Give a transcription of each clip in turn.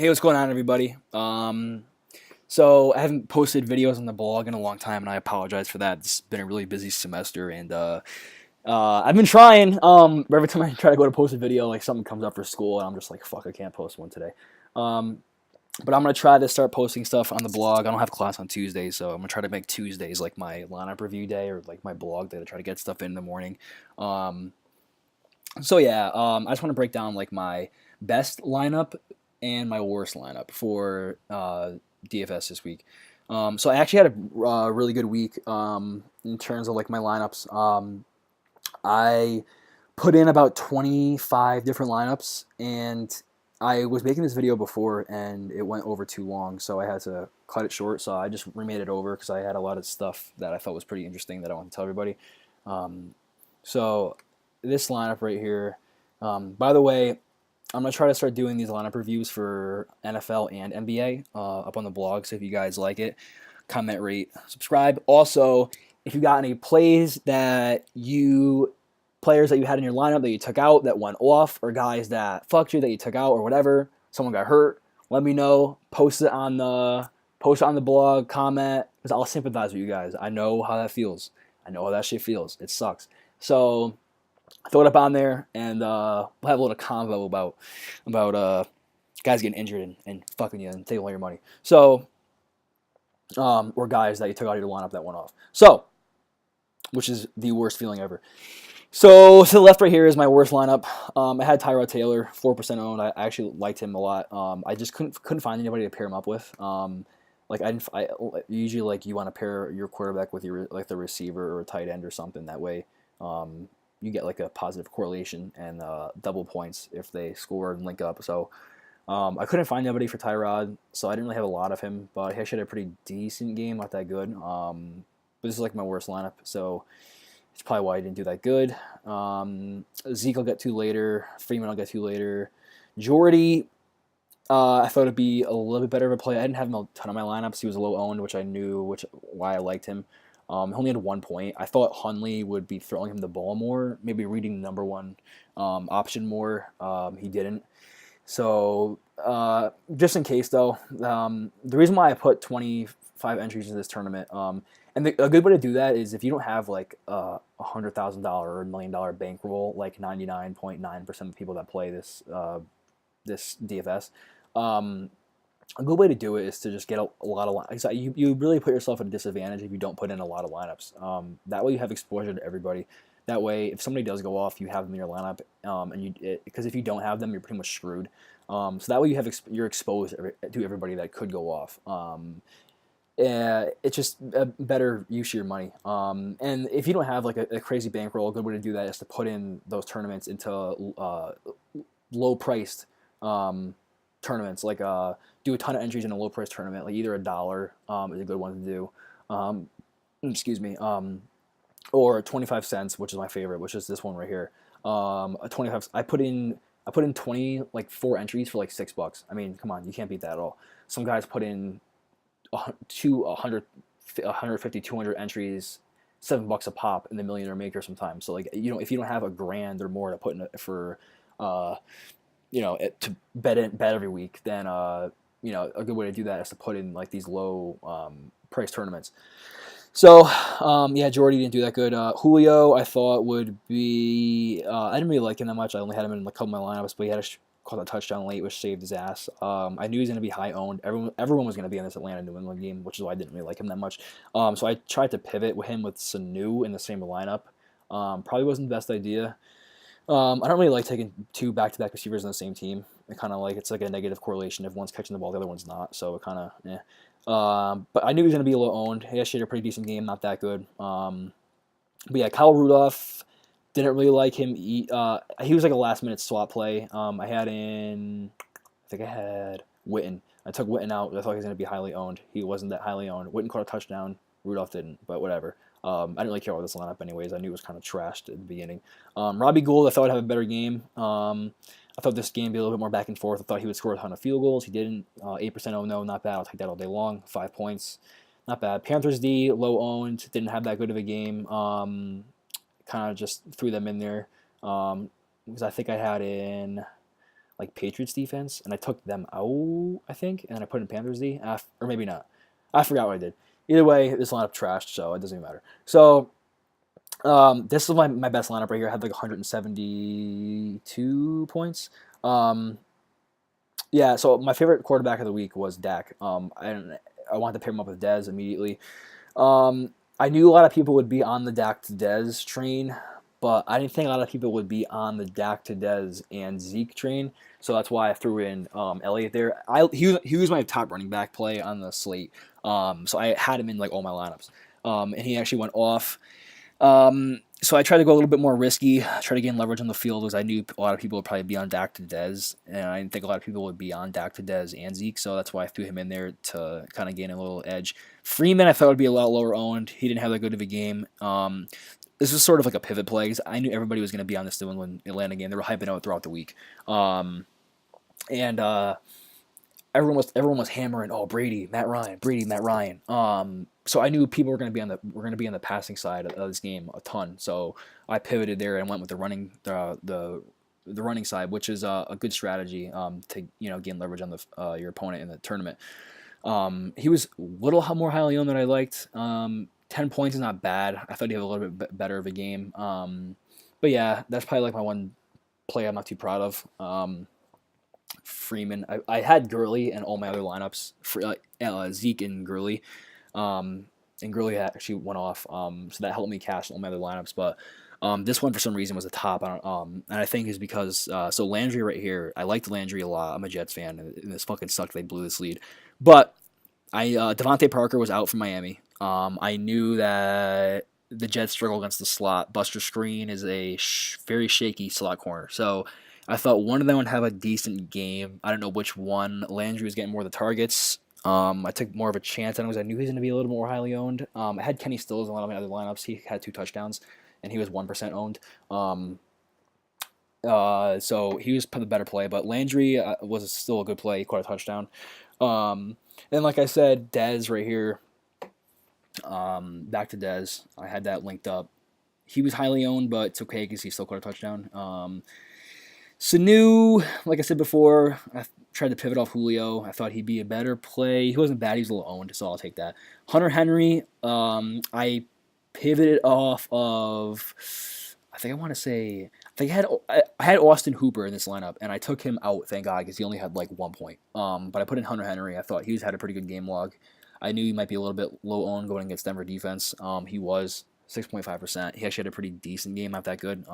Hey, what's going on, everybody? So I haven't posted videos on the blog in a long time, and I apologize for that. It's been a really busy semester, and I've been trying. But every time I try to go to post a video, like something comes up for school, and I'm just like, fuck, I can't post one today. Um, but I'm gonna try to start posting stuff on the blog. I don't have class on Tuesdays, so I'm gonna try to make Tuesdays like my lineup review day or like my blog day to try to get stuff in the morning. Um, I just want to break down like my best lineup and my worst lineup for DFS this week. So I actually had a really good week in terms of like my lineups. I put in about 25 different lineups, and I was making this video before and it went over too long, so I had to cut it short. So I just remade it over because I had a lot of stuff that I thought was pretty interesting that I want to tell everybody. Um, so this lineup right here. By the way, I'm gonna try to start doing these lineup reviews for NFL and NBA up on the blog. So if you guys like it, comment, rate, subscribe. Also, if you got any players that you had in your lineup that you took out that went off, or guys that fucked you that you took out, or whatever, someone got hurt, let me know. Post it on the blog, comment, because I'll sympathize with you guys. I know how that feels. I know how that shit feels. It sucks. So throw it up on there, and we'll have a little convo about guys getting injured and fucking you and taking all your money. So, or guys that you took out of your lineup that went off. So, which is the worst feeling ever. So to the left right here is my worst lineup. I had Tyrod Taylor, 4% owned. I actually liked him a lot. I just couldn't find anybody to pair him up with. I usually like you want to pair your quarterback with your like the receiver or a tight end or something. That way, you get like a positive correlation and double points if they score and link up. So I couldn't find anybody for Tyrod, so I didn't really have a lot of him. But he actually had a pretty decent game, not that good. But this is like my worst lineup, so it's probably why I didn't do that good. Zeke I'll get to later. Freeman I'll get to later. Jordy, I thought it'd be a little bit better of a play. I didn't have him a ton of my lineups. He was low owned, which I knew, why I liked him. He only had 1 point. I thought Hundley would be throwing him the ball more, maybe reading the number one option more. He didn't. So just in case though, the reason why I put 25 entries in this tournament, a good way to do that is if you don't have like $100,000 or $1 million bankroll, like 99.9% of the people that play this DFS. A good way to do it is to just get a lot of lineups. You really put yourself at a disadvantage if you don't put in a lot of lineups. That way you have exposure to everybody. That way, if somebody does go off, you have them in your lineup, because if you don't have them, you're pretty much screwed. So that way you're exposed to everybody that could go off. It's just a better use of your money. And if you don't have like a crazy bankroll, a good way to do that is to put in those tournaments into low-priced tournaments. Like do a ton of entries in a low-priced tournament, like either $1 is a good one to do. Excuse me. Or 25 cents, which is my favorite, which is this one right here. A 25. I put in 20 like 4 entries for like $6. I mean, come on, you can't beat that at all. Some guys put in 100, 150, 200 entries, $7 a pop in the Millionaire Maker sometimes. So like if you don't have a grand or more to put in for to bet every week, then a good way to do that is to put in like these low price tournaments. So, Jordy didn't do that good. Julio, I thought would be. I didn't really like him that much. I only had him in a couple of my lineups, but he had caught a touchdown late, which saved his ass. I knew he was going to be high owned. Everyone was going to be in this Atlanta New England game, which is why I didn't really like him that much. So I tried to pivot with him with Sanu in the same lineup. Probably wasn't the best idea. I don't really like taking two back-to-back receivers on the same team. It's like a negative correlation. If one's catching the ball, the other one's not. So it kind of, eh. But I knew he was going to be low owned. He actually had a pretty decent game, not that good. But yeah, Kyle Rudolph, didn't really like him. He was like a last minute swap play. I think I had Witten. I took Witten out. I thought he was going to be highly owned. He wasn't that highly owned. Witten caught a touchdown. Rudolph didn't, but whatever. I didn't really care about this lineup anyways. I knew it was kind of trashed at the beginning. Robbie Gould, I thought would have a better game. I thought this game would be a little bit more back and forth. I thought he would score a ton of field goals. He didn't. 8% oh no, not bad. I'll take that all day long. 5 points, not bad. Panthers D, low owned, didn't have that good of a game. Kind of just threw them in there because I think I had in like Patriots defense, and I took them out, I think, and then I put in Panthers D, or maybe not. I forgot what I did. Either way, this lineup trashed, so it doesn't even matter. So this is my best lineup right here. I had like 172 points. Yeah, so my favorite quarterback of the week was Dak. I wanted to pair him up with Dez immediately. I knew a lot of people would be on the Dak to Dez train, but I didn't think a lot of people would be on the Dak to Dez and Zeke train. So that's why I threw in Elliott there. He was my top running back play on the slate. So I had him in like all my lineups. And he actually went off. So I tried to go a little bit more risky, try to gain leverage on the field, because I knew a lot of people would probably be on Dak to Dez, and I didn't think a lot of people would be on Dak to Dez and Zeke, so that's why I threw him in there to kind of gain a little edge. Freeman, I thought would be a lot lower owned. He didn't have that good of a game. This was sort of like a pivot play, because I knew everybody was going to be on this New England Atlanta game. They were hyping out throughout the week. Everyone was hammering, oh, Brady, Matt Ryan. So I knew people were going to be on the passing side of this game a ton. So I pivoted there and went with the running side, which is a good strategy to gain leverage on your opponent in the tournament. He was a little more highly owned than I liked. 10 points is not bad. I thought he'd have a little bit better of a game. But yeah, that's probably like my one play I'm not too proud of. Freeman. I had Gurley and all my other lineups for Zeke and Gurley. And Gurley actually went off, so that helped me cash all my other lineups. But this one for some reason was the top. And I think is because so Landry right here. I liked Landry a lot. I'm a Jets fan, and this fucking sucked. They blew this lead, but Devontae Parker was out from Miami. I knew that the Jets struggle against the slot. Buster Screen is a very shaky slot corner, so I thought one of them would have a decent game. I don't know which one. Landry was getting more of the targets. I took more of a chance on him because I knew he was going to be a little more highly owned. I had Kenny Stills in a lot of my other lineups. He had 2 touchdowns, and he was 1% owned. So he was the better play, but Landry was still a good play. He caught a touchdown. And like I said, Dez right here. Back to Dez. I had that linked up. He was highly owned, but it's okay because he still caught a touchdown. Sanu, like I said before, I tried to pivot off Julio. I thought he'd be a better play. He wasn't bad. He was a little owned, so I'll take that. Hunter Henry, I pivoted off of, I had Austin Hooper in this lineup, and I took him out, thank God, because he only had like 1 point. But I put in Hunter Henry. I thought had a pretty good game log. I knew he might be a little bit low owned going against Denver defense. He was 6.5%. He actually had a pretty decent game, not that good.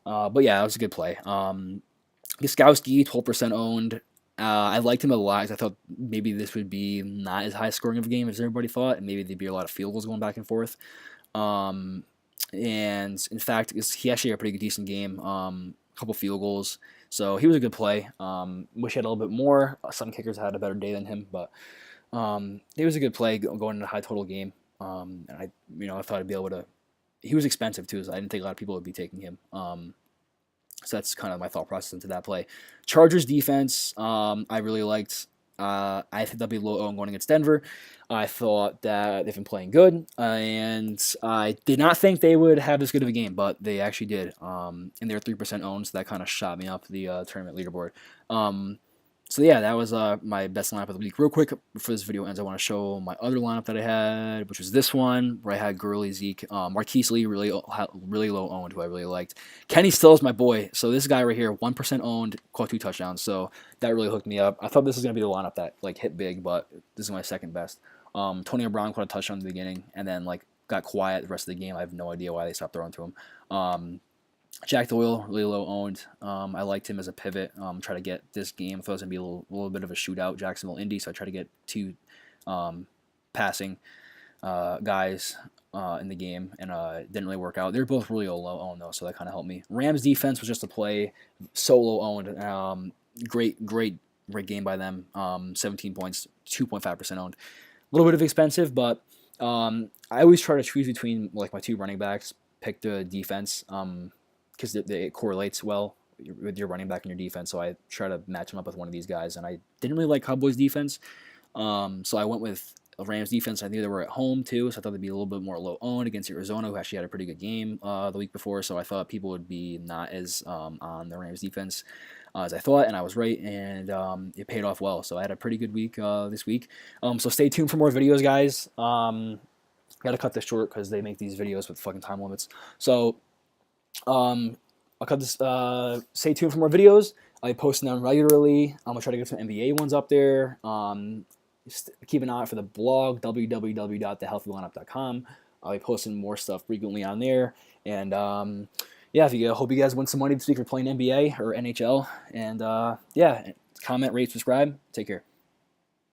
But yeah, it was a good play. Gostowski, 12% owned. I liked him a lot because I thought maybe this would be not as high scoring of a game as everybody thought, and maybe there'd be a lot of field goals going back and forth. And in fact, he actually had a pretty decent game. A couple field goals, so he was a good play. Wish he had a little bit more. Some kickers had a better day than him, but it was a good play going into a high total game. And I thought I'd be able to. He was expensive too, so I didn't think a lot of people would be taking him. So that's kind of my thought process into that play. Chargers defense, I really liked. I think they'll be low owned going against Denver. I thought that they've been playing good, and I did not think they would have this good of a game, but they actually did. And they're 3% owned, so that kind of shot me up the tournament leaderboard. So yeah, that was my best lineup of the week. Real quick, before this video ends, I want to show my other lineup that I had, which was this one, where I had Gurley, Zeke, Marquise Lee, really low owned, who I really liked. Kenny Stills, my boy. So this guy right here, 1% owned, caught 2 touchdowns. So that really hooked me up. I thought this was going to be the lineup that hit big, but this is my second best. Antonio Brown caught a touchdown in the beginning, and then got quiet the rest of the game. I have no idea why they stopped throwing to him. Jack Doyle, really low owned. I liked him as a pivot. Try to get this game. I thought it was going to be a little bit of a shootout, Jacksonville Indy, so I tried to get 2 passing guys in the game, and it didn't really work out. They're both really low owned, though, so that kind of helped me. Rams defense was just a play, so low owned. Great game by them. 17 points, 2.5% owned. A little bit of expensive, but I always try to choose between my 2 running backs, pick the defense, because it correlates well with your running back and your defense. So I try to match them up with one of these guys, and I didn't really like Cowboys defense, so I went with a Rams defense. I knew they were at home too, so I thought they'd be a little bit more low owned against Arizona, who actually had a pretty good game the week before. So I thought people would be not as on the Rams defense. as I thought, and I was right, and it paid off well. So I had a pretty good week this week. So stay tuned for more videos, guys. Got to cut this short because they make these videos with fucking time limits. So I'll cut this. Stay tuned for more videos. I'll be posting them regularly. I'm gonna try to get some NBA ones up there. Keep an eye out for the blog, www.thehealthylineup.com. I'll be posting more stuff frequently on there. And yeah, hope you guys win some money this week for playing NBA or NHL. And yeah, comment, rate, subscribe. Take care.